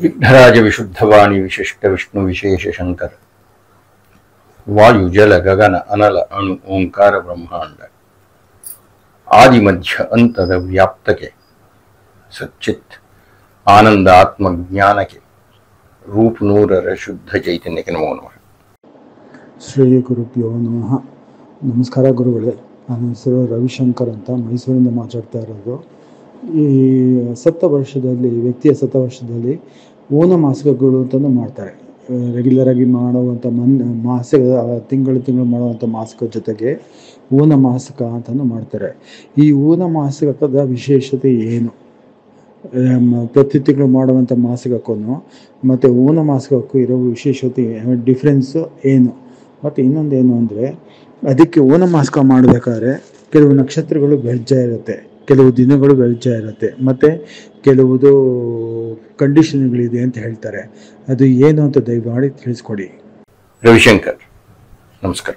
ವಿಘ್ನರಾಜ ವಿಶುದ್ಧವಾಣಿ ವಿಶಿಷ್ಟ ವಿಷ್ಣು ವಿಶೇಷ ಶಂಕರ ವಾಯು ಜಲ ಗಗನ ಅನಲ ಅಣು ಓಂಕಾರ ಬ್ರಹ್ಮಾಂಡ ಆದಿ ಮಧ್ಯ ಅಂತದ ವ್ಯಾಪ್ತಕ್ಕೆ ಸಚ್ಚಿತ್ ಆನಂದ ಆತ್ಮಜ್ಞಾನಕ್ಕೆ ರೂಪ ನೂರರ ಶುದ್ಧ ಚೈತನ್ಯಕ್ಕೆ ನಮೋ ನಮಃ. ಶ್ರೀ ಗುರುಭ್ಯೋ ನಮಃ. ನಮಸ್ಕಾರ ಗುರುಗಳೇ. ನನ್ನ ಹೆಸರು ರವಿಶಂಕರ್ ಅಂತ, ಮೈಸೂರಿಂದ ಮಾತಾಡ್ತಾ ಇರೋದು. ಈ ವ್ಯಕ್ತಿಯ ವರ್ಷದಲ್ಲಿ ಓನ ಮಾಸಿಕಗಳು ಅಂತಲೂ ಮಾಡ್ತಾರೆ. ರೆಗ್ಯುಲರಾಗಿ ಮಾಡುವಂಥ ಮಾಸಿಕ ತಿಂಗಳು ಮಾಡುವಂಥ ಮಾಸಿಕ ಜೊತೆಗೆ ಓನ ಮಾಸಿಕ ಅಂತಲೂ ಮಾಡ್ತಾರೆ. ಈ ಓನ ಮಾಸಿಕದ ವಿಶೇಷತೆ ಏನು? ಪ್ರತಿ ತಿಂಗಳು ಮಾಡುವಂಥ ಮಾಸಿಕಕ್ಕೂ ಮತ್ತು ಓನ ಮಾಸಿಕಕ್ಕೂ ಇರೋ ವಿಶೇಷತೆ ಡಿಫ್ರೆನ್ಸು ಏನು? ಮತ್ತು ಇನ್ನೊಂದೇನು ಅಂದರೆ, ಅದಕ್ಕೆ ಓನ ಮಾಸಿಕ ಮಾಡಬೇಕಾದ್ರೆ ಕೆಲವು ನಕ್ಷತ್ರಗಳು ಬೆಳ್ಜ ಇರುತ್ತೆ, ಕೆಲವು ದಿನಗಳು ಬೆಳ್ಜ ಇರುತ್ತೆ, ಮತ್ತು ಕೆಲವುದು ಕಂಡೀಷನ್ಗಳಿದೆ ಅಂತ ಹೇಳ್ತಾರೆ. ಅದು ಏನು ಅಂತ ದಯಮಾಡಿ ತಿಳಿಸ್ಕೊಡಿ. ರವಿಶಂಕರ್, ನಮಸ್ಕಾರ.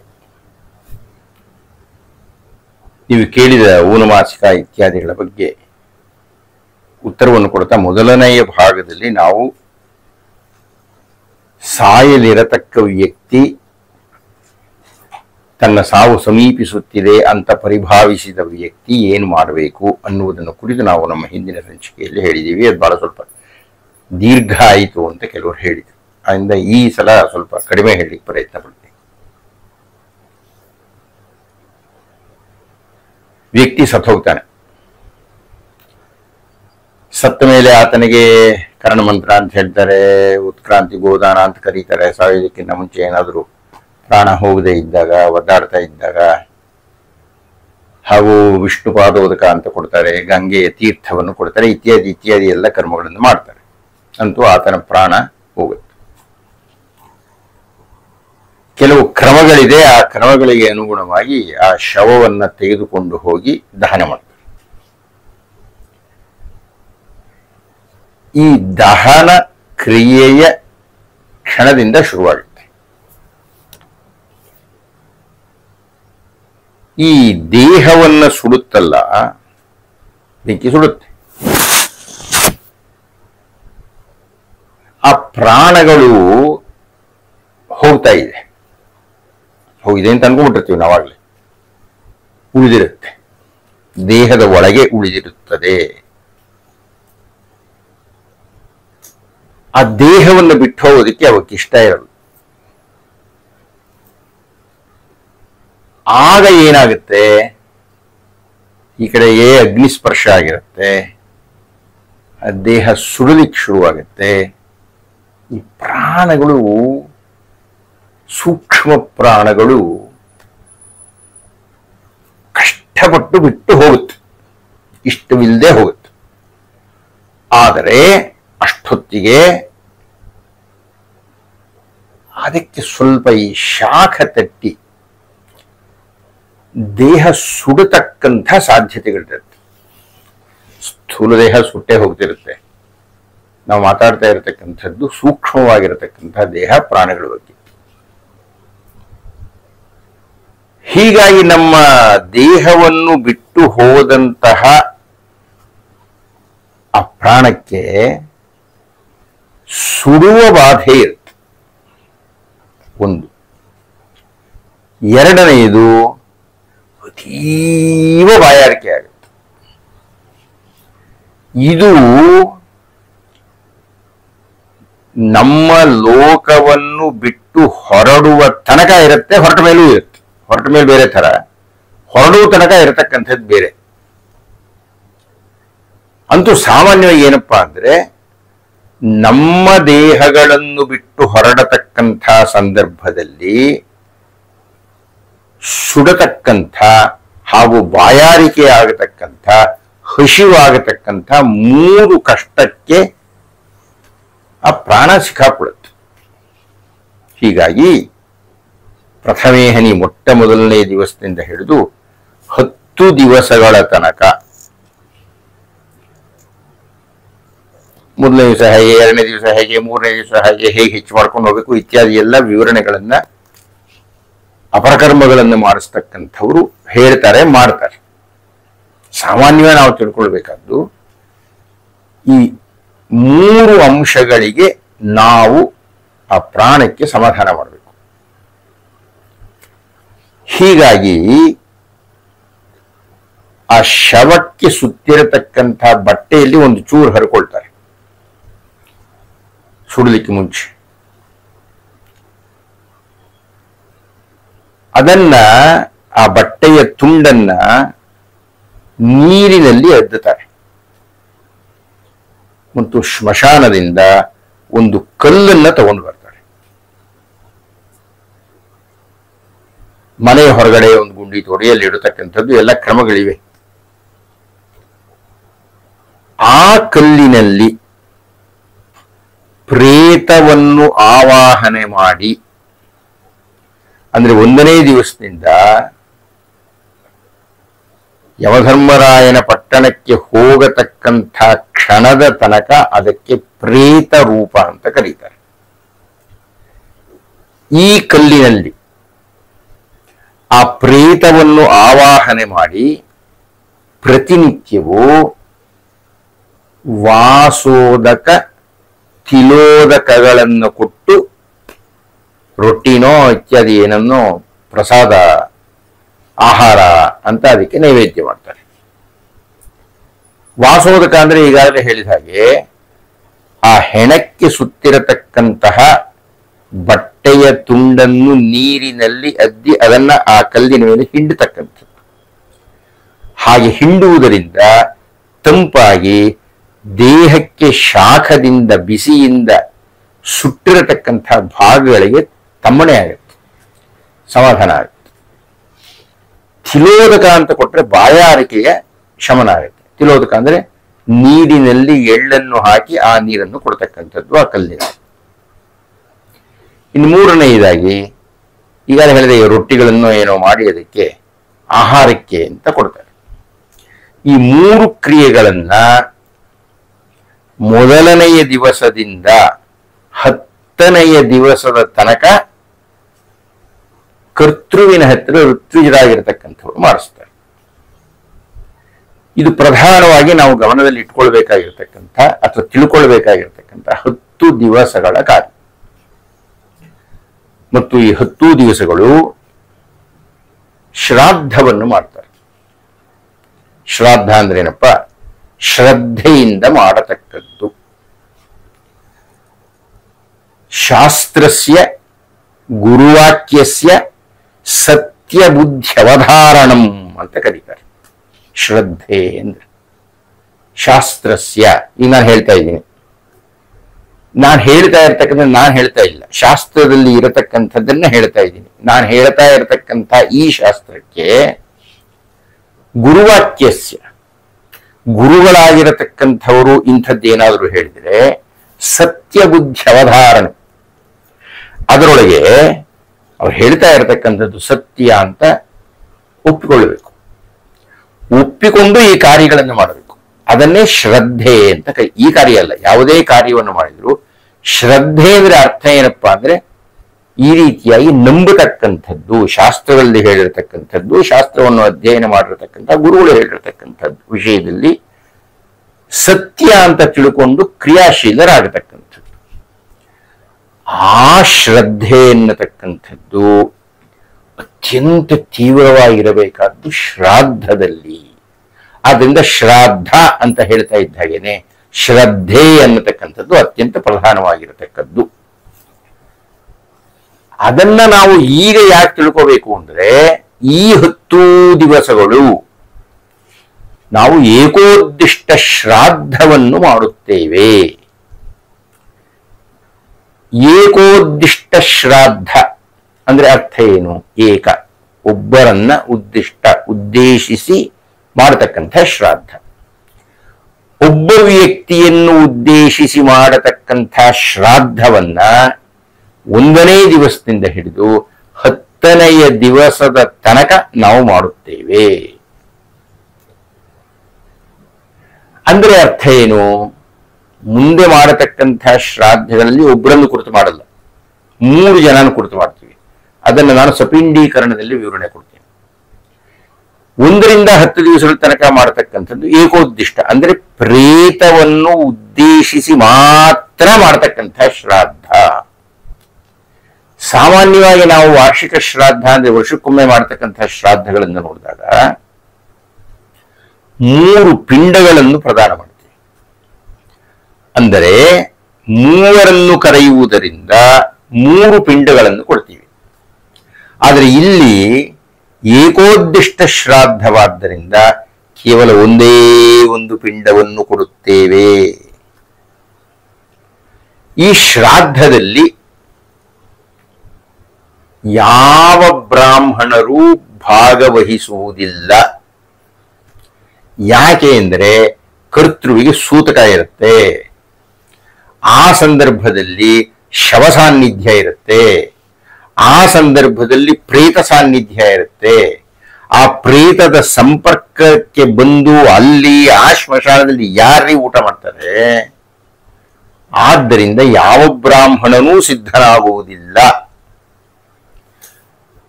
ನೀವು ಕೇಳಿದ ಊನಮಾಸಿಕ ಇತ್ಯಾದಿಗಳ ಬಗ್ಗೆ ಉತ್ತರವನ್ನು ಕೊಡ್ತಾ, ಮೊದಲನೆಯ ಭಾಗದಲ್ಲಿ ನಾವು ಸಾಯಲಿರತಕ್ಕ ವ್ಯಕ್ತಿ ತನ್ನ ಸಾವು ಸಮೀಪಿಸುತ್ತಿದೆ ಅಂತ ಪರಿಭಾವಿಸಿದ ವ್ಯಕ್ತಿ ಏನು ಮಾಡಬೇಕು ಅನ್ನುವುದನ್ನು ಕುರಿತು ನಾವು ನಮ್ಮ ಹಿಂದಿನ ಸಂಚಿಕೆಯಲ್ಲಿ ಹೇಳಿದ್ದೀವಿ. ಅದು ಬಹಳ ಸ್ವಲ್ಪ ದೀರ್ಘ ಆಯಿತು ಅಂತ ಕೆಲವರು ಹೇಳಿದರು. ಅದರಿಂದ ಈ ಸಲ ಸ್ವಲ್ಪ ಕಡಿಮೆ ಹೇಳಲಿಕ್ಕೆ ಪ್ರಯತ್ನ ಪಡ್ತೀನಿ. ವ್ಯಕ್ತಿ ಸತ್ತೋಗ್ತಾನೆ. ಸತ್ತ ಮೇಲೆ ಆತನಿಗೆ ಕರ್ಣಮಂತ್ರ ಅಂತ ಹೇಳ್ತಾರೆ, ಉತ್ಕ್ರಾಂತಿ ಗೋದಾನ ಅಂತ ಕರೀತಾರೆ. ಸಾಯೋದಕ್ಕಿಂತ ಮುಂಚೆ ಏನಾದರೂ ಪ್ರಾಣ ಹೋಗದೆ ಇದ್ದಾಗ, ಒದ್ದಾಡ್ತಾ ಇದ್ದಾಗ, ಹಾಗೂ ವಿಷ್ಣು ಪಾದೋದಕ ಅಂತ ಕೊಡ್ತಾರೆ, ಗಂಗೆಯ ತೀರ್ಥವನ್ನು ಕೊಡ್ತಾರೆ, ಇತ್ಯಾದಿ ಇತ್ಯಾದಿ ಎಲ್ಲ ಕರ್ಮಗಳನ್ನು ಮಾಡ್ತಾರೆ. ಅಂತೂ ಆತನ ಪ್ರಾಣ ಹೋಗುತ್ತೆ. ಕೆಲವು ಕ್ರಮಗಳಿದೆ. ಆ ಕ್ರಮಗಳಿಗೆ ಅನುಗುಣವಾಗಿ ಆ ಶವವನ್ನು ತೆಗೆದುಕೊಂಡು ಹೋಗಿ ದಹನ ಮಾಡ್ತಾರೆ. ಈ ದಹನ ಕ್ರಿಯೆಯ ಕ್ಷಣದಿಂದ ಶುರುವಾಗುತ್ತೆ. ಈ ದೇಹವನ್ನು ಸುಡುತ್ತಲ್ಲ, ಬೆಂಕಿ ಸುಡುತ್ತೆ. ಆ ಪ್ರಾಣಗಳು ಹೋಗ್ತಾ ಇದೆ ಅಂತ ಅನ್ಕೊಂಡ್ಬಿಟ್ಟಿರ್ತೀವಿ ನಾವಾಗಲೇ. ಉಳಿದಿರುತ್ತೆ, ದೇಹದ ಒಳಗೆ ಉಳಿದಿರುತ್ತದೆ. ಆ ದೇಹವನ್ನು ಬಿಟ್ಟು ಹೋಗೋದಕ್ಕೆ ಅವಕ್ಕೆ ಇಷ್ಟ ಇರಲ್ಲ. ಆಗ ಏನಾಗುತ್ತೆ, ಈ ಕಡೆಗೆ ಅಗ್ನಿಸ್ಪರ್ಶ ಆಗಿರುತ್ತೆ, ದೇಹ ಸುಡಲಿಕ್ಕೆ ಶುರುವಾಗುತ್ತೆ. ಈ ಪ್ರಾಣಗಳು, ಸೂಕ್ಷ್ಮ ಪ್ರಾಣಗಳು ಕಷ್ಟಪಟ್ಟು ಬಿಟ್ಟು ಹೋಗುತ್ತೆ, ಇಷ್ಟವಿಲ್ಲದೆ ಹೋಗುತ್ತೆ. ಆದರೆ ಅಷ್ಟೊತ್ತಿಗೆ ಅದಕ್ಕೆ ಸ್ವಲ್ಪ ಈ ಶಾಖ ತಟ್ಟಿ ದೇಹ ಸುಡತಕ್ಕಂಥ ಸಾಧ್ಯತೆಗಳಿರುತ್ತೆ. ಸ್ಥೂಲ ದೇಹ ಸುಟ್ಟೆ ಹೋಗ್ತಿರುತ್ತೆ. ನಾವು ಮಾತಾಡ್ತಾ ಇರತಕ್ಕಂಥದ್ದು ಸೂಕ್ಷ್ಮವಾಗಿರತಕ್ಕಂಥ ದೇಹ, ಪ್ರಾಣಗಳ ಬಗ್ಗೆ. ಹೀಗಾಗಿ ನಮ್ಮ ದೇಹವನ್ನು ಬಿಟ್ಟು ಹೋದಂತಹ ಆ ಪ್ರಾಣಕ್ಕೆ ಸುಡುವ ಬಾಧೆ ಇರುತ್ತೆ, ಒಂದು. ಎರಡನೆಯದು, ಅತೀವ ಬಾಯಾರಿಕೆ ಆಗುತ್ತೆ. ಇದು ನಮ್ಮ ಲೋಕವನ್ನು ಬಿಟ್ಟು ಹೊರಡುವ ತನಕ ಇರುತ್ತೆ, ಹೊರಟ ಮೇಲೂ ಇರುತ್ತೆ. ಹೊರಟ ಮೇಲೆ ಬೇರೆ ತರ, ಹೊರಡುವ ತನಕ ಇರತಕ್ಕಂಥದ್ದು ಬೇರೆ. ಅಂತೂ ಸಾಮಾನ್ಯವಾಗಿ ಏನಪ್ಪಾ ಅಂದ್ರೆ, ನಮ್ಮ ದೇಹಗಳನ್ನು ಬಿಟ್ಟು ಹೊರಡತಕ್ಕಂಥ ಸಂದರ್ಭದಲ್ಲಿ ಸುಡತಕ್ಕಂಥ ಹಾಗೂ ಬಾಯಾರಿಕೆ ಆಗತಕ್ಕಂಥ, ಹಸಿವಾಗತಕ್ಕಂಥ ಮೂರು ಕಷ್ಟಕ್ಕೆ ಆ ಪ್ರಾಣ ಸಿಕ್ಕಾಕೊಳ್ಳುತ್ತೆ. ಹೀಗಾಗಿ ಪ್ರಥಮೇಹನಿ ಮೊಟ್ಟ ಮೊದಲನೇ ದಿವಸದಿಂದ ಹಿಡಿದು 10 ದಿವಸಗಳ ತನಕ, ಮೊದಲನೇ ದಿವಸ ಹೇಗೆ, ಎರಡನೇ ದಿವಸ ಹೇಗೆ, ಮೂರನೇ ದಿವಸ ಹೇಗೆ ಹೆಚ್ಚು ಮಾಡ್ಕೊಂಡು ಹೋಗ್ಬೇಕು ಇತ್ಯಾದಿ ಎಲ್ಲ ವಿವರಣೆಗಳನ್ನ, ಅಪರಕರ್ಮಗಳನ್ನು ಮಾಡಿಸ್ತಕ್ಕಂಥವ್ರು ಹೇಳ್ತಾರೆ, ಮಾಡ್ತಾರೆ. ಸಾಮಾನ್ಯವಾಗಿ ನಾವು ತಿಳ್ಕೊಳ್ಬೇಕಾದ್ದು, ಈ ಮೂರು ಅಂಶಗಳಿಗೆ ನಾವು ಆ ಪ್ರಾಣಕ್ಕೆ ಸಮಾಧಾನ ಮಾಡಬೇಕು. ಹೀಗಾಗಿ ಆ ಶವಕ್ಕೆ ಸುತ್ತಿರತಕ್ಕಂಥ ಬಟ್ಟೆಯಲ್ಲಿ ಒಂದು ಚೂರು ಹರ್ಕೊಳ್ತಾರೆ ಸುಡಲಿಕ್ಕೆ ಮುಂಚೆ. ಅದನ್ನ ಆ ಬಟ್ಟೆಯ ತುಂಡನ್ನ ನೀರಿನಲ್ಲಿ ಅದ್ದುತ್ತಾರೆ ಮತ್ತು ಸ್ಮಶಾನದಿಂದ ಒಂದು ಕಲ್ಲನ್ನ ತಗೊಂಡು ಬರ್ತಾರೆ. ಮನೆಯ ಹೊರಗಡೆ ಒಂದು ಗುಂಡಿ ತೊಡೆಯಲ್ಲಿ ಇಡತಕ್ಕಂಥದ್ದು ಎಲ್ಲ ಕ್ರಮಗಳಿವೆ. ಆ ಕಲ್ಲಿನಲ್ಲಿ ಪ್ರೇತವನ್ನು ಆವಾಹನೆ ಮಾಡಿ, ಅಂದ್ರೆ 1ನೇ ದಿವಸದಿಂದ ಯಮಧರ್ಮರಾಯನ ಪಟ್ಟಣಕ್ಕೆ ಹೋಗತಕ್ಕಂಥ ಕ್ಷಣದ ತನಕ ಅದಕ್ಕೆ ಪ್ರೇತ ರೂಪ ಅಂತ ಕರೀತಾರೆ. ಈ ಕಲ್ಲಿನಲ್ಲಿ ಆ ಪ್ರೇತವನ್ನು ಆವಾಹನೆ ಮಾಡಿ ಪ್ರತಿನಿತ್ಯವೂ ವಾಸೋದಕ ತಿಲೋದಕಗಳನ್ನು ಕೊಟ್ಟು ರೊಟ್ಟಿನೋ ಇತ್ಯಾದಿ ಏನನ್ನೋ ಪ್ರಸಾದ ಆಹಾರ ಅಂತ ಅದಕ್ಕೆ ನೈವೇದ್ಯ ಮಾಡ್ತಾರೆ. ವಾಸೋದಕ ಅಂದ್ರೆ ಈಗಾಗಲೇ ಹೇಳಿದ ಹಾಗೆ ಆ ಹೆಣಕ್ಕೆ ಸುತ್ತಿರತಕ್ಕಂತಹ ಬಟ್ಟೆಯ ತುಂಡನ್ನು ನೀರಿನಲ್ಲಿ ಅದ್ದಿ ಅದನ್ನ ಆ ಕಲ್ಲಿನ ಮೇಲೆ ಹಿಂಡತಕ್ಕಂಥದ್ದು. ಹಾಗೆ ಹಿಂಡುವುದರಿಂದ ತಂಪಾಗಿ ದೇಹಕ್ಕೆ ಶಾಖದಿಂದ ಬಿಸಿಯಿಂದ ಸುಟ್ಟಿರತಕ್ಕಂಥ ಭಾಗಗಳಿಗೆ ತಮ್ಮಣೆ ಆಗುತ್ತೆ, ಸಮಾಧಾನ ಆಗುತ್ತೆ. ತಿಲೋದಕ ಅಂತ ಕೊಟ್ರೆ ಬಾಯಾರಿಕೆಯ ಶಮನ ಆಗುತ್ತೆ. ತಿಲೋದಕ ಅಂದ್ರೆ ನೀರಿನಲ್ಲಿ ಎಳ್ಳನ್ನು ಹಾಕಿ ಆ ನೀರನ್ನು ಕೊಡ್ತಕ್ಕಂಥದ್ದು ಆ ಕಲ್ಲಿನ. ಇನ್ನು ಮೂರನೆಯದಾಗಿ ಈಗಾಗಲೇ ಹೇಳಿದ ರೊಟ್ಟಿಗಳನ್ನು ಏನೋ ಮಾಡಿ ಅದಕ್ಕೆ ಆಹಾರಕ್ಕೆ ಅಂತ ಕೊಡ್ತಾರೆ. ಈ ಮೂರು ಕ್ರಿಯೆಗಳನ್ನ ಮೊದಲನೆಯ ದಿವಸದಿಂದ 10ನೆಯ ದಿವಸದ ತನಕ ಕರ್ತೃವಿನ ಹತ್ತಿರ ಋತ್ವಿಜರಾಗಿರ್ತಕ್ಕಂಥವ್ರು ಮಾಡಿಸ್ತಾರೆ. ಇದು ಪ್ರಧಾನವಾಗಿ ನಾವು ಗಮನದಲ್ಲಿ ಇಟ್ಕೊಳ್ಬೇಕಾಗಿರ್ತಕ್ಕಂಥ ಅಥವಾ ತಿಳ್ಕೊಳ್ಬೇಕಾಗಿರ್ತಕ್ಕಂಥ 10 ದಿವಸಗಳ ಕಾರ್ಯ. ಮತ್ತು ಈ 10 ದಿವಸಗಳು ಶ್ರಾದ್ದವನ್ನು ಮಾಡ್ತಾರೆ. ಶ್ರಾದ್ದ ಅಂದ್ರೇನಪ್ಪ? ಶ್ರದ್ಧೆಯಿಂದ ಮಾಡತಕ್ಕದ್ದು. ಶಾಸ್ತ್ರಸ್ಯ ಗುರುವಾಕ್ಯಸ್ಯ ಸತ್ಯಬುದ್ಧ್ಯವಧಾರಣಂ ಅಂತ ಕರೀತಾರೆ. ಶ್ರದ್ಧೆ ಅಂದ್ರೆ ಶಾಸ್ತ್ರಸ್ಯ. ಈಗ ನಾನು ಹೇಳ್ತಾ ಇದ್ದೀನಿ, ನಾನು ಹೇಳ್ತಾ ಇಲ್ಲ, ಶಾಸ್ತ್ರದಲ್ಲಿ ಇರತಕ್ಕಂಥದ್ದನ್ನ ಹೇಳ್ತಾ ಇದ್ದೀನಿ. ನಾನು ಹೇಳ್ತಾ ಇರತಕ್ಕಂಥ ಈ ಶಾಸ್ತ್ರಕ್ಕೆ ಗುರುವಾಕ್ಯಸ್ಯ, ಗುರುಗಳಾಗಿರತಕ್ಕಂಥವರು ಇಂಥದ್ದೇನಾದರೂ ಹೇಳಿದರೆ ಸತ್ಯಬುದ್ಧಿ ಅವಧಾರಣೆ, ಅದರೊಳಗೆ ಅವ್ರು ಹೇಳ್ತಾ ಇರತಕ್ಕಂಥದ್ದು ಸತ್ಯ ಅಂತ ಒಪ್ಪಿಕೊಳ್ಳಬೇಕು. ಒಪ್ಪಿಕೊಂಡು ಈ ಕಾರ್ಯಗಳನ್ನು ಮಾಡಬೇಕು. ಅದನ್ನೇ ಶ್ರದ್ಧೆ ಅಂತ ಈ ಕಾರ್ಯ ಅಲ್ಲ, ಯಾವುದೇ ಕಾರ್ಯವನ್ನು ಮಾಡಿದ್ರು ಶ್ರದ್ಧೆ ಅಂದ್ರೆ ಅರ್ಥ ಏನಪ್ಪಾ ಅಂದ್ರೆ ಈ ರೀತಿಯಾಗಿ ನಂಬತಕ್ಕಂಥದ್ದು, ಶಾಸ್ತ್ರದಲ್ಲಿ ಹೇಳಿರ್ತಕ್ಕಂಥದ್ದು, ಶಾಸ್ತ್ರವನ್ನು ಅಧ್ಯಯನ ಮಾಡಿರತಕ್ಕಂಥ ಗುರುಗಳು ಹೇಳಿರ್ತಕ್ಕಂಥದ್ದು ವಿಷಯದಲ್ಲಿ ಸತ್ಯ ಅಂತ ತಿಳ್ಕೊಂಡು ಕ್ರಿಯಾಶೀಲರಾಗತಕ್ಕಂಥದ್ದು. ಆ ಶ್ರದ್ಧೆ ಎನ್ನತಕ್ಕಂಥದ್ದು ಅತ್ಯಂತ ತೀವ್ರವಾಗಿರಬೇಕಾದ್ದು ಶ್ರಾದ್ದದಲ್ಲಿ. ಆದ್ರಿಂದ ಶ್ರಾದ್ದ ಅಂತ ಹೇಳ್ತಾ ಇದ್ದ ಹಾಗೇನೆ ಶ್ರದ್ಧೆ ಅನ್ನತಕ್ಕಂಥದ್ದು ಅತ್ಯಂತ ಪ್ರಧಾನವಾಗಿರತಕ್ಕದ್ದು. ಅದನ್ನ ನಾವು ಈಗ ಯಾಕೆ ತಿಳ್ಕೋಬೇಕು ಅಂದ್ರೆ, ಈ 10 ದಿವಸಗಳು ನಾವು ಏಕೋದ್ದಿಷ್ಟ ಶ್ರಾದ್ದವನ್ನು ಮಾಡುತ್ತೇವೆ. ಏಕೋದ್ದಿಷ್ಟ ಶ್ರಾದ್ದ ಅಂದ್ರೆ ಅರ್ಥ ಏನು? ಏಕ, ಒಬ್ಬರನ್ನ ಉದ್ದೇಶಿಸಿ ಮಾಡತಕ್ಕಂಥ ಶ್ರಾದ್ದ. ಒಬ್ಬ ವ್ಯಕ್ತಿಯನ್ನು ಉದ್ದೇಶಿಸಿ ಮಾಡತಕ್ಕಂಥ ಶ್ರಾದ್ದವನ್ನ 1ನೇ ದಿವಸದಿಂದ ಹಿಡಿದು 10ನೆಯ ದಿವಸದ ತನಕ ನಾವು ಮಾಡುತ್ತೇವೆ. ಅಂದ್ರೆ ಅರ್ಥ ಏನು? ಮುಂದೆ ಮಾಡತಕ್ಕಂಥ ಶ್ರಾದ್ದಗಳಲ್ಲಿ ಒಬ್ಬರನ್ನು ಕುರಿತು ಮಾಡಲ್ಲ, 3 ಜನನ ಕುರಿತು ಮಾಡ್ತೀವಿ. ಅದನ್ನು ನಾನು ಸಪಿಂಡೀಕರಣದಲ್ಲಿ ವಿವರಣೆ ಕೊಡ್ತೀನಿ. 1ರಿಂದ 10 ದಿವಸಗಳ ತನಕ ಮಾಡತಕ್ಕಂಥದ್ದು ಏಕೋದ್ದಿಷ್ಟ, ಅಂದ್ರೆ ಪ್ರೇತವನ್ನು ಉದ್ದೇಶಿಸಿ ಮಾತ್ರ ಮಾಡತಕ್ಕಂಥ ಶ್ರಾದ್ದ. ಸಾಮಾನ್ಯವಾಗಿ ನಾವು ವಾರ್ಷಿಕ ಶ್ರಾದ್ದ ಅಂದ್ರೆ ವರ್ಷಕ್ಕೊಮ್ಮೆ ಮಾಡತಕ್ಕಂಥ ಶ್ರಾದ್ದಗಳನ್ನು ನೋಡಿದಾಗ 3 ಪಿಂಡಗಳನ್ನು ಪ್ರದಾನ ಮಾಡ್ತೀವಿ. ಅಂದರೆ 3 ಕರೆಯುವುದರಿಂದ 3 ಪಿಂಡಗಳನ್ನು ಕೊಡ್ತೀವಿ. ಆದರೆ ಇಲ್ಲಿ ಏಕೋದ್ದಿಷ್ಟ ಶ್ರಾದ್ದವಾದ್ದರಿಂದ ಕೇವಲ ಒಂದೇ ಒಂದು ಪಿಂಡವನ್ನು ಕೊಡುತ್ತೇವೆ. ಈ ಶ್ರಾದ್ದದಲ್ಲಿ ಯಾವ ಬ್ರಾಹ್ಮಣರು ಭಾಗವಹಿಸುವುದಿಲ್ಲ. ಯಾಕೆ ಅಂದರೆ ಕರ್ತೃವಿಗೆ ಸೂತಕ ಇರುತ್ತೆ, ಆ ಸಂದರ್ಭದಲ್ಲಿ ಶವ ಸಾನ್ನಿಧ್ಯ ಇರುತ್ತೆ, ಆ ಸಂದರ್ಭದಲ್ಲಿ ಪ್ರೇತ ಸಾನ್ನಿಧ್ಯ ಇರುತ್ತೆ. ಆ ಪ್ರೇತದ ಸಂಪರ್ಕಕ್ಕೆ ಬಂದು ಅಲ್ಲಿ ಆ ಸ್ಮಶಾನದಲ್ಲಿ ಯಾರೇ ಊಟ ಮಾಡ್ತಾರೆ, ಆದ್ದರಿಂದ ಯಾವ ಬ್ರಾಹ್ಮಣನೂ ಸಿದ್ಧನಾಗುವುದಿಲ್ಲ.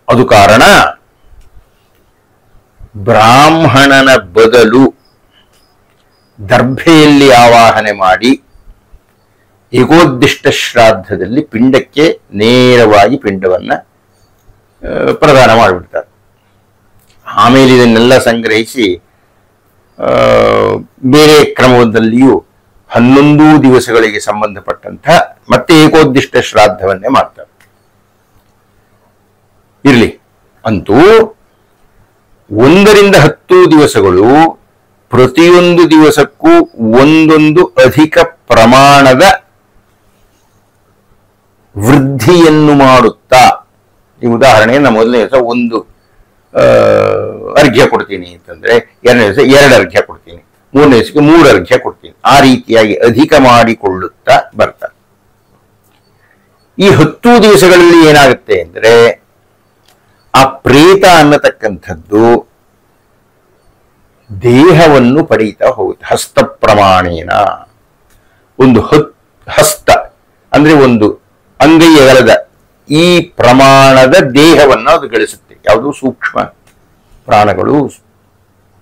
ಅದು ಕಾರಣ ಬ್ರಾಹ್ಮಣನ ಬದಲು ದರ್ಭೆಯಲ್ಲಿ ಆವಾಹನೆ ಮಾಡಿ ಏಕೋದ್ದಿಷ್ಟ ಶ್ರಾದ್ದದಲ್ಲಿ ಪಿಂಡಕ್ಕೆ ನೇರವಾಗಿ ಪಿಂಡವನ್ನ ಪ್ರದಾನ ಮಾಡಿಬಿಡ್ತಾರೆ. ಆಮೇಲೆ ಇದನ್ನೆಲ್ಲ ಸಂಗ್ರಹಿಸಿ ಬೇರೆ ಕ್ರಮದಲ್ಲಿಯೂ 11 ದಿವಸಗಳಿಗೆ ಸಂಬಂಧಪಟ್ಟಂತ ಮತ್ತೆ ಏಕೋದ್ದಿಷ್ಟ ಶ್ರಾದ್ದವನ್ನೇ ಮಾಡ್ತಾರೆ. ಇರಲಿ, ಅಂತೂ 1ರಿಂದ 10 ದಿವಸಗಳು ಪ್ರತಿಯೊಂದು ದಿವಸಕ್ಕೂ ಒಂದೊಂದು ಅಧಿಕ ಪ್ರಮಾಣದ ವೃದ್ಧಿಯನ್ನು ಮಾಡುತ್ತಾ, ಈ ಉದಾಹರಣೆ ನಮ್ಮ ಮೊದಲನೇ ದಿವಸ 1 ಅರ್ಘ್ಯ ಕೊಡ್ತೀನಿ ಅಂತಂದ್ರೆ 2ನೇ ದಿವಸ 2 ಅರ್ಘ್ಯ ಕೊಡ್ತೀನಿ, 3ನೇ ದಿವಸಕ್ಕೆ 3 ಅರ್ಘ್ಯ ಕೊಡ್ತೀನಿ. ಆ ರೀತಿಯಾಗಿ ಅಧಿಕ ಮಾಡಿಕೊಳ್ಳುತ್ತಾ ಬರ್ತಾರೆ. ಈ 10 ದಿವಸಗಳಲ್ಲಿ ಏನಾಗುತ್ತೆ ಅಂದ್ರೆ ಆ ಪ್ರೇತ ಅನ್ನತಕ್ಕಂಥದ್ದು ದೇಹವನ್ನು ಪಡೀತಾ ಹೋಗುತ್ತೆ. ಹಸ್ತ ಪ್ರಮಾಣೇನ ಒಂದು ಹಸ್ತ ಅಂದ್ರೆ ಒಂದು ಅಂಗೈ ಅಗಲದ ಈ ಪ್ರಮಾಣದ ದೇಹವನ್ನು ಅದು ಗಳಿಸುತ್ತೆ. ಯಾವುದು ಸೂಕ್ಷ್ಮ ಪ್ರಾಣಗಳು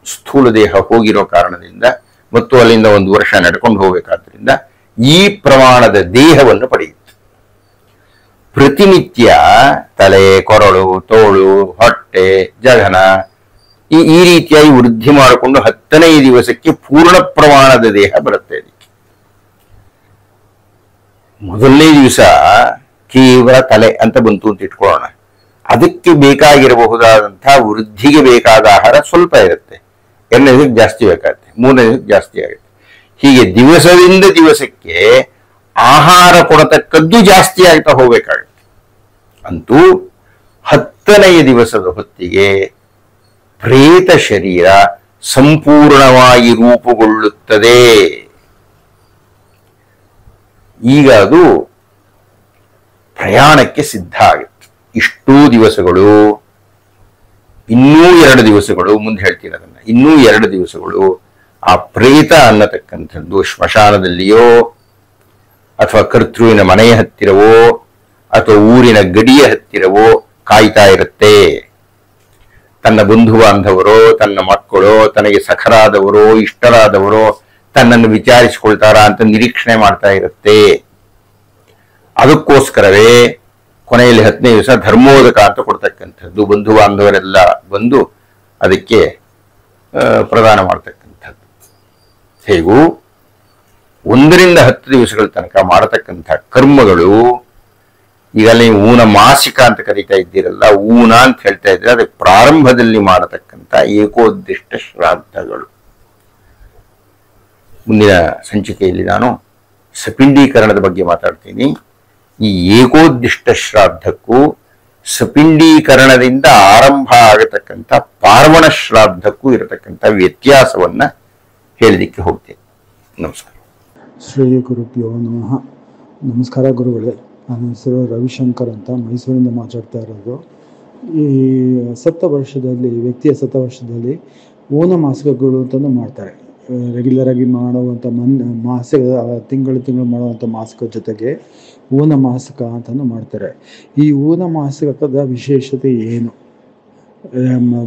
ಸ್ಥೂಲ ದೇಹ ಹೋಗಿರೋ ಕಾರಣದಿಂದ ಮತ್ತು ಅಲ್ಲಿಂದ 1 ವರ್ಷ ನಡ್ಕೊಂಡು ಹೋಗ್ಬೇಕಾದ್ರಿಂದ ಈ ಪ್ರಮಾಣದ ದೇಹವನ್ನು ಪಡೆಯುತ್ತೆ. ಪ್ರತಿನಿತ್ಯ ತಲೆ, ಕೊರಳು, ತೋಳು, ಹೊಟ್ಟೆ, ಜಘನ ಈ ರೀತಿಯಾಗಿ ವೃದ್ಧಿ ಮಾಡಿಕೊಂಡು 10ನೇ ದಿವಸಕ್ಕೆ ಪೂರ್ಣ ಪ್ರಮಾಣದ ದೇಹ ಬರುತ್ತೆ. ಅದಕ್ಕೆ ಮೊದಲನೇ ದಿವಸ ಕೇವಲ ತಲೆ ಅಂತ ಬಂತು ಅಂತ ಇಟ್ಕೊಳ್ಳೋಣ. ಅದಕ್ಕೆ ಬೇಕಾಗಿರಬಹುದಾದಂತಹ ವೃದ್ಧಿಗೆ ಬೇಕಾದ ಆಹಾರ ಸ್ವಲ್ಪ ಇರುತ್ತೆ. 2ನೇ ದಿವಸಕ್ಕೆ ಜಾಸ್ತಿ ಬೇಕಾಗುತ್ತೆ, 3ನೇ ದಿವಸಕ್ಕೆ ಜಾಸ್ತಿ ಆಗುತ್ತೆ. ಹೀಗೆ ದಿವಸದಿಂದ ದಿವಸಕ್ಕೆ ಆಹಾರ ಕೊಡತಕ್ಕದ್ದು ಜಾಸ್ತಿ ಆಗ್ತಾ ಹೋಗ್ಬೇಕಾಗುತ್ತೆ. ಅಂತೂ 10ನೇ ದಿವಸದ ಹೊತ್ತಿಗೆ ಪ್ರೇತ ಶರೀರ ಸಂಪೂರ್ಣವಾಗಿ ರೂಪುಗೊಳ್ಳುತ್ತದೆ. ಈಗ ಅದು ಪ್ರಯಾಣಕ್ಕೆ ಸಿದ್ಧ ಆಗುತ್ತೆ. ಇಷ್ಟೂ ದಿವಸಗಳು, ಇನ್ನೂ 2 ದಿವಸಗಳು, ಮುಂದೆ ಹೇಳ್ತೀನಿ ಅದನ್ನ, ಇನ್ನೂ 2 ದಿವಸಗಳು ಆ ಪ್ರೇತ ಅನ್ನತಕ್ಕಂಥದ್ದು ಸ್ಮಶಾನದಲ್ಲಿಯೋ ಅಥವಾ ಕರ್ತೃವಿನ ಮನೆಯ ಹತ್ತಿರವೋ ಅಥವಾ ಊರಿನ ಗಡಿಯ ಹತ್ತಿರವೋ ಕಾಯ್ತಾ ಇರುತ್ತೆ. ತನ್ನ ಬಂಧು ಬಾಂಧವರೋ, ತನ್ನ ಮಕ್ಕಳೋ, ತನಗೆ ಸಖರಾದವರೋ, ಇಷ್ಟರಾದವರೋ ತನ್ನನ್ನು ವಿಚಾರಿಸಿಕೊಳ್ತಾರಾ ಅಂತ ನಿರೀಕ್ಷಣೆ ಮಾಡ್ತಾ ಇರುತ್ತೆ. ಅದಕ್ಕೋಸ್ಕರವೇ ಕೊನೆಯಲ್ಲಿ 10ನೇ ದಿವಸ ಧರ್ಮೋದಕ ಅಂತ ಕೊಡ್ತಕ್ಕಂಥದ್ದು. ಬಂಧು ಬಾಂಧವರೆಲ್ಲ ಬಂದು ಅದಕ್ಕೆ ಪ್ರದಾನ ಮಾಡ್ತಕ್ಕಂಥದ್ದು. ಹೇಗೂ 1ರಿಂದ 10 ದಿವಸಗಳ ತನಕ ಮಾಡತಕ್ಕಂಥ ಕರ್ಮಗಳು, ಈಗಲೇ ಊನ ಮಾಸಿಕ ಅಂತ ಕರೀತಾ ಇದ್ದೀರಲ್ಲ, ಊನ ಅಂತ ಹೇಳ್ತಾ ಇದ್ರೆ ಅದಕ್ಕೆ ಪ್ರಾರಂಭದಲ್ಲಿ ಮಾಡತಕ್ಕಂಥ ಏಕೋದ್ದಿಷ್ಟ ಶ್ರಾದ್ದಗಳು. ಮುಂದಿನ ಸಂಚಿಕೆಯಲ್ಲಿ ನಾನು ಸಪಿಂಡೀಕರಣದ ಬಗ್ಗೆ ಮಾತಾಡ್ತೀನಿ. ಈ ಏಕೋದ್ದಿಷ್ಟ ಶ್ರಾದ್ದಕ್ಕೂ ಸಪಿಂಡೀಕರಣದಿಂದ ಆರಂಭ ಆಗತಕ್ಕಂಥ ಪಾರ್ವಣ ಶ್ರಾದ್ದಕ್ಕೂ ಇರತಕ್ಕಂಥ ವ್ಯತ್ಯಾಸವನ್ನ ಹೇಳಲಿಕ್ಕೆ ಹೋಗ್ತೇನೆ. ನಮಸ್ಕಾರ. ಶ್ರೀ ಗುರುಭ್ಯೋ ನಮಃ. ನಮಸ್ಕಾರ ಗುರುಗಳೇ. ನನ್ನ ಹೆಸರು ರವಿಶಂಕರ್ ಅಂತ, ಮೈಸೂರಿಂದ ಮಾತಾಡ್ತಾ ಇರೋದು. ಈ ವ್ಯಕ್ತಿಯ ಸತ್ತವರ್ಷದಲ್ಲಿ ಓನ ಮಾಸಿಕಗಳು ಅಂತಲೂ ಮಾಡ್ತಾರೆ. ರೆಗ್ಯುಲರ್ ಆಗಿ ಮಾಡುವಂಥ ಮಾಸಿಕ, ತಿಂಗಳು ಮಾಡುವಂಥ ಮಾಸಿಕ ಜೊತೆಗೆ ಓನ ಮಾಸಿಕ ಅಂತಲೂ ಮಾಡ್ತಾರೆ. ಈ ಓನ ಮಾಸಿಕದ ವಿಶೇಷತೆ ಏನು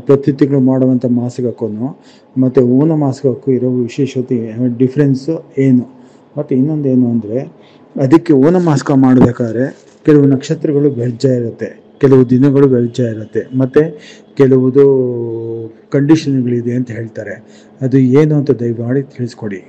ಪ್ರತಿ ತಿಂಗಳು ಮಾಡುವಂಥ ಮಾಸಿಕಕ್ಕೂ ಮತ್ತು ಓಣ ಮಾಸಿಕಕ್ಕೂ ಇರೋ ವಿಶೇಷತೆ ಡಿಫ್ರೆನ್ಸು ಏನು? ಮತ್ತು ಇನ್ನೊಂದು ಏನು ಅಂದರೆ, ಅದಕ್ಕೆ ಓಣ ಮಾಸಿಕ ಮಾಡಬೇಕಾದ್ರೆ ಕೆಲವು ನಕ್ಷತ್ರಗಳು ವ್ಯರ್ಜ ಇರುತ್ತೆ, ಕೆಲವು ದಿನಗಳು ವ್ಯರ್ಜ ಇರುತ್ತೆ, ಮತ್ತು ಕೆಲವುದು ಕಂಡೀಷನ್ಗಳಿದೆ ಅಂತ ಹೇಳ್ತಾರೆ. ಅದು ಏನು ಅಂತ ದಯಮಾಡಿ ತಿಳಿಸ್ಕೊಡಿ.